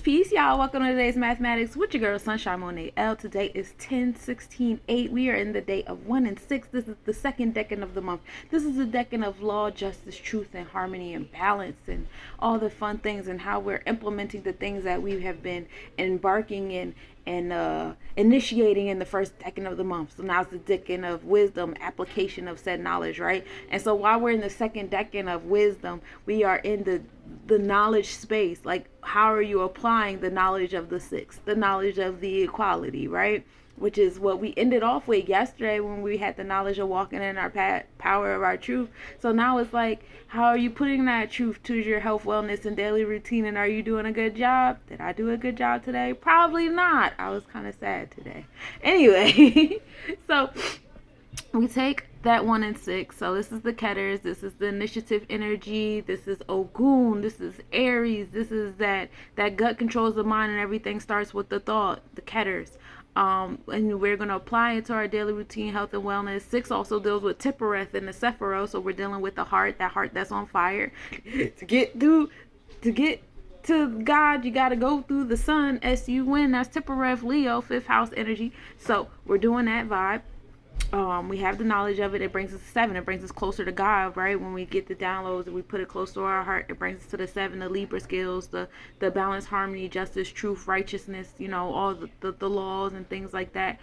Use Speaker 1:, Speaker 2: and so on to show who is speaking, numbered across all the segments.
Speaker 1: peace, y'all. Welcome to today's mathematics with your girl Sunshine Monet L. Today is 10/16/8. We are in the day of 1 and 6. This is the second decade of the month. This is the decade of law, justice, truth, and harmony and balance and all the fun things and how we're implementing the things that we have been embarking in and initiating in the first decade of the month. So now it's the decade of wisdom, application of said knowledge, right? And so while we're in the second decade of wisdom, we are in the knowledge space. Like, how are you applying the knowledge of the six, the knowledge of the equality, right? Which is what we ended off with yesterday when we had the knowledge of walking in our power of our truth. So now it's like, how are you putting that truth to your health, wellness, and daily routine? And are you doing a good job? Did I do a good job today? Probably not. I was kind of sad today. Anyway, so we take that 1 and 6. So this is the Ketters. This is the initiative energy. This is Ogun. This is Aries. This is that gut controls the mind and everything starts with the thought, the Ketters. And we're going to apply it to our daily routine, health and wellness. 6 also deals with Tippereth and the Sephiroth, so we're dealing with the heart, that heart that's on fire. to get to God, you got to go through the sun, S-U-N. That's Tippereth, Leo, 5th house energy. So we're doing that vibe. We have the knowledge of it. It brings us to 7. It brings us closer to God, right? When we get the downloads and we put it close to our heart, it brings us to the 7, the Libra skills, the balance, harmony, justice, truth, righteousness, all the laws and things like that.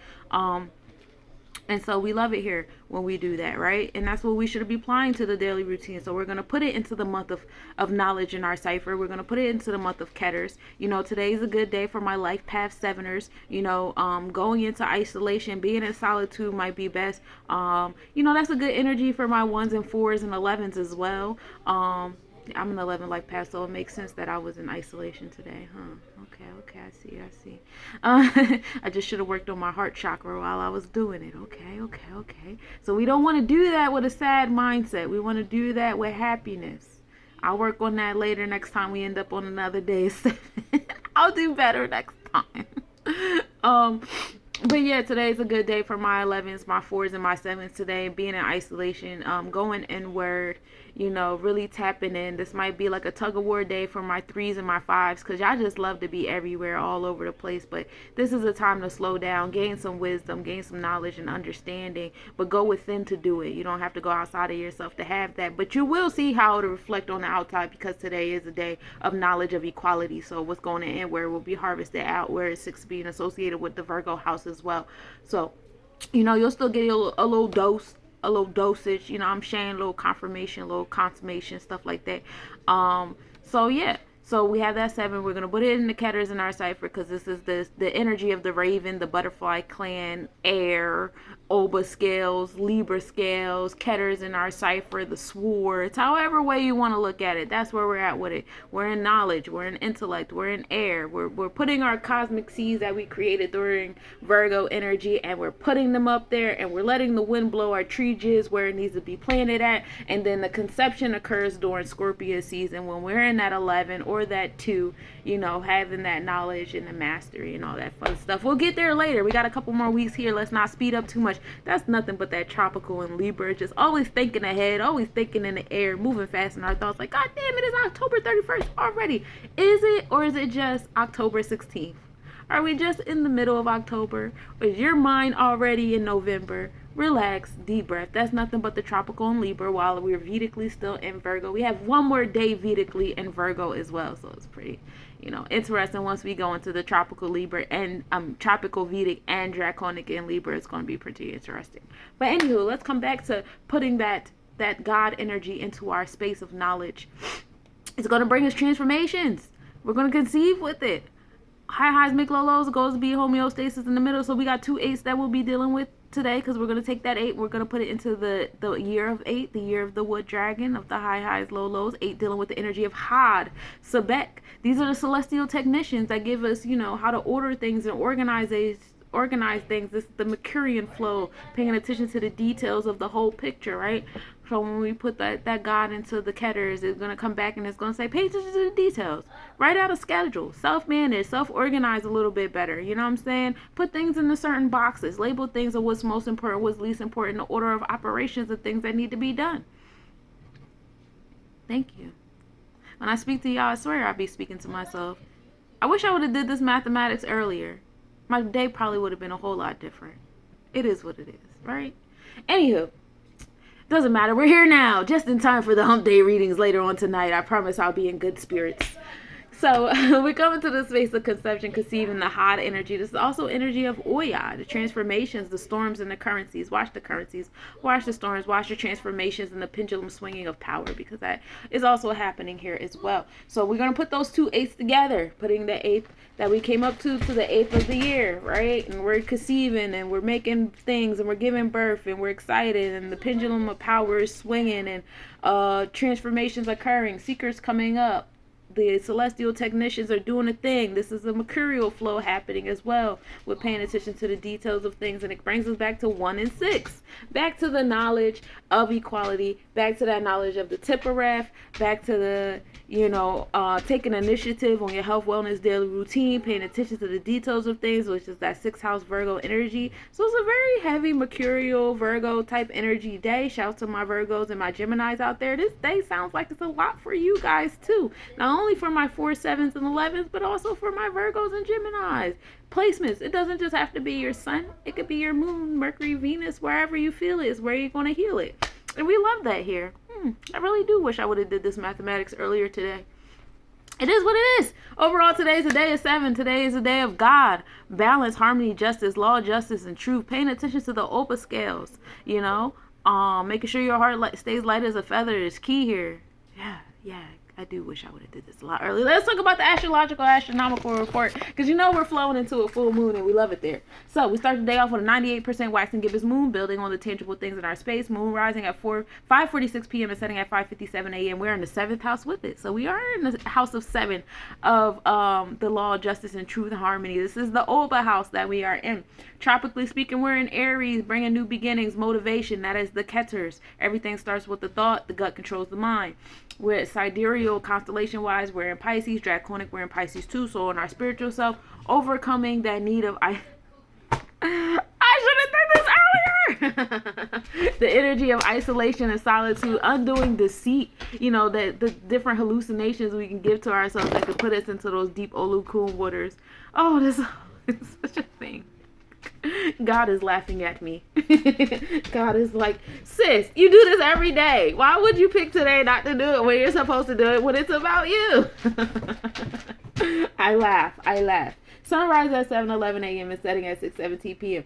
Speaker 1: And so we love it here when we do that, right? And that's what we should be applying to the daily routine. So we're going to put it into the month of knowledge in our cipher. We're going to put it into the month of Ketters. Today's a good day for my life path 7ers. Going into isolation, being in solitude might be best. That's a good energy for my 1s and 4s and 11s as well. I'm an 11 life path, so it makes sense that I was in isolation today, huh? Okay, I see. I just should have worked on my heart chakra while I was doing it. Okay. So we don't want to do that with a sad mindset. We want to do that with happiness. I'll work on that later next time we end up on another day of 7. I'll do better next time. But yeah, today's a good day for my 11s, my 4s, and my 7s today. Being in isolation, going inward, really tapping in. This might be like a tug of war day for my 3s and my 5s because y'all just love to be everywhere, all over the place. But this is a time to slow down, gain some wisdom, gain some knowledge and understanding, but go within to do it. You don't have to go outside of yourself to have that. But you will see how it'll reflect on the outside because today is a day of knowledge of equality. So what's going in where will be harvested out, where is 6 being associated with the Virgo house as well. So, you'll still get a little dosage. I'm sharing a little confirmation, a little consummation, stuff like that. So yeah. So we have that 7. We're going to put it in the Ketters in our cipher because this is the energy of the Raven, the Butterfly Clan, Air, Oba scales, Libra scales, Ketters in our cipher, the Swords, however way you want to look at it. That's where we're at with it. We're in knowledge. We're in intellect. We're in air. We're putting our cosmic seeds that we created during Virgo energy and we're putting them up there and we're letting the wind blow our tree jizz where it needs to be planted at. And then the conception occurs during Scorpio season when we're in that 11 or that 2, having that knowledge and the mastery and all that fun stuff. We'll get there later. We got a couple more weeks here. Let's not speed up too much. That's nothing but that tropical and Libra, just always thinking ahead, always thinking in the air, moving fast in our thoughts. Like, God damn, it is October 31st already. Is it, or is it just October 16th? Are we just in the middle of October? Or is your mind already in November? Relax, deep breath. That's nothing but the tropical and Libra while we're Vedically still in Virgo. We have one more day Vedically in Virgo as well. So it's pretty, interesting once we go into the tropical Libra and tropical Vedic and draconic in Libra. It's going to be pretty interesting. But anywho, let's come back to putting that God energy into our space of knowledge. It's going to bring us transformations. We're going to conceive with it. High highs make low lows. It goes to be homeostasis in the middle. So we got 2 8s that we'll be dealing with today because we're going to take that 8. We're going to put it into the year of 8, the year of the wood dragon, of the high highs, low lows. 8 dealing with the energy of Had, Sebek. These are the celestial technicians that give us, how to order things and organize things. This is the Mercurian flow, paying attention to the details of the whole picture, right? So when we put that God into the Ketters, it's going to come back and it's going to say, pay attention to the details. Write out a schedule. Self-manage, self-organize a little bit better. You know what I'm saying? Put things into certain boxes. Label things of what's most important, what's least important, the order of operations of things that need to be done. Thank you. When I speak to y'all, I swear I'll be speaking to myself. I wish I would have did this mathematics earlier. My day probably would have been a whole lot different. It is what it is, right? Anywho, doesn't matter. We're here now, just in time for the hump day readings later on tonight. I promise I'll be in good spirits. So we come into the space of conception, conceiving the hot energy. This is also energy of Oya, the transformations, the storms, and the currencies. Watch the currencies, watch the storms, watch the transformations, and the pendulum swinging of power, because that is also happening here as well. So we're going to put those two eights together, putting the eighth that we came up to the eighth of the year, right? And we're conceiving, and we're making things, and we're giving birth, and we're excited, and the pendulum of power is swinging, and transformations occurring, seekers coming up. The celestial technicians are doing a thing. This is a mercurial flow happening as well. We're paying attention to the details of things, and it brings us back to 1 and 6. Back to the knowledge of equality. Back to that knowledge of the Tippereth. Back to the, taking initiative on your health, wellness, daily routine. Paying attention to the details of things, which is that 6th house Virgo energy. So it's a very heavy mercurial Virgo type energy day. Shout out to my Virgos and my Geminis out there. This day sounds like it's a lot for you guys too. Not only for my 4, 7s, and 11s, but also for my Virgos and Geminis. Placements. It doesn't just have to be your sun. It could be your moon, Mercury, Venus, wherever you feel it is where you're going to heal it. And we love that here. I really do wish I would have did this mathematics earlier today. It is what it is. Overall, today is a day of 7. Today is a day of God, balance, harmony, justice, law, justice, and truth. Paying attention to the Oba scales, making sure your heart stays light as a feather is key here. Yeah. I do wish I would have did this a lot earlier. Let's talk about the astronomical report, because we're flowing into a full moon and we love it there. So we start the day off with a 98% waxing gibbous moon, building on the tangible things in our space. Moon rising at 5:46 p.m. and setting at 5:57 a.m. We're in the 7th house with it. So we are in the house of 7 of the law, justice, and truth and harmony. This is the Oba House that we are in. Tropically speaking, we're in Aries, bringing new beginnings, motivation. That is the Ketters. Everything starts with the thought. The gut controls the mind. We're at sidereal, constellation-wise, we're in Pisces. Draconic, we're in Pisces too. So in our spiritual self, overcoming that need of... I should have done this earlier! The energy of isolation and solitude, undoing deceit. The different hallucinations we can give to ourselves that could put us into those deep Olukun waters. Oh, this is such a thing. God is laughing at me. God is like, sis, you do this every day. Why would you pick today not to do it when you're supposed to do it when it's about you? I laugh. Sunrise at 7:11 a.m. and setting at 6:17 p.m.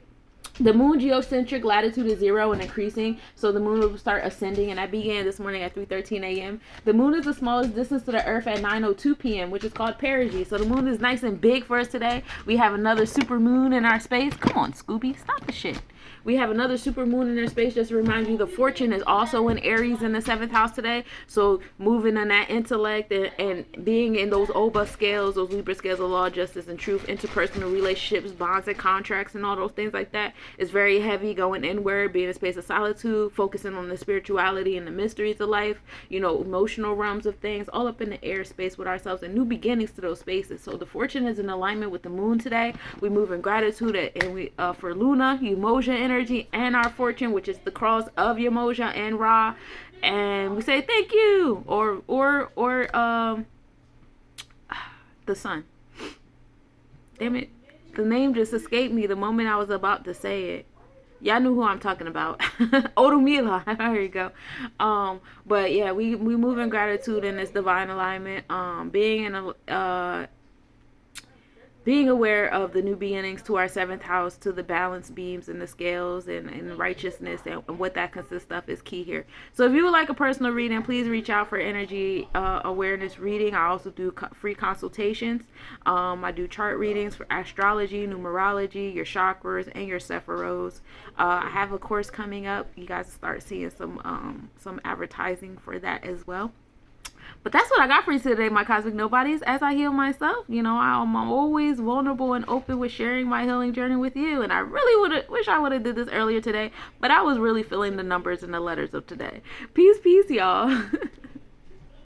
Speaker 1: The moon geocentric latitude is 0 and increasing, so the moon will start ascending, and I began this morning at 3:13 a.m. The moon is the smallest distance to the earth at 9:02 p.m., which is called perigee. So the moon is nice and big for us today. We have another super moon in our space. Come on, Scooby, stop the shit. We have another super moon in our space. Just to remind you, the fortune is also in Aries in the 7th house today. So moving in that intellect and being in those Oba scales, those Libra scales of law, justice, and truth, interpersonal relationships, bonds, and contracts, and all those things like that is very heavy. Going inward, being in a space of solitude, focusing on the spirituality and the mysteries of life, emotional realms of things, all up in the air space with ourselves, and new beginnings to those spaces. So the fortune is in alignment with the moon today. We move in gratitude, and we for Luna, Umoja energy, and our fortune, which is the cross of Umoja and Ra, and we say thank you, or the sun. Damn it, the name just escaped me the moment I was about to say it. Y'all knew who I'm talking about. Odumila. There you go. But yeah, we move in gratitude in this divine alignment. Being aware of the new beginnings to our 7th house, to the balance beams and the scales and righteousness and what that consists of is key here. So if you would like a personal reading, please reach out for energy awareness reading. I also do free consultations. I do chart readings for astrology, numerology, your chakras, and your sephiros. I have a course coming up. You guys start seeing some advertising for that as well. But that's what I got for you today, my cosmic nobodies. As I heal myself, I'm always vulnerable and open with sharing my healing journey with you. And I really wish I would have did this earlier today, but I was really feeling the numbers and the letters of today. Peace, y'all.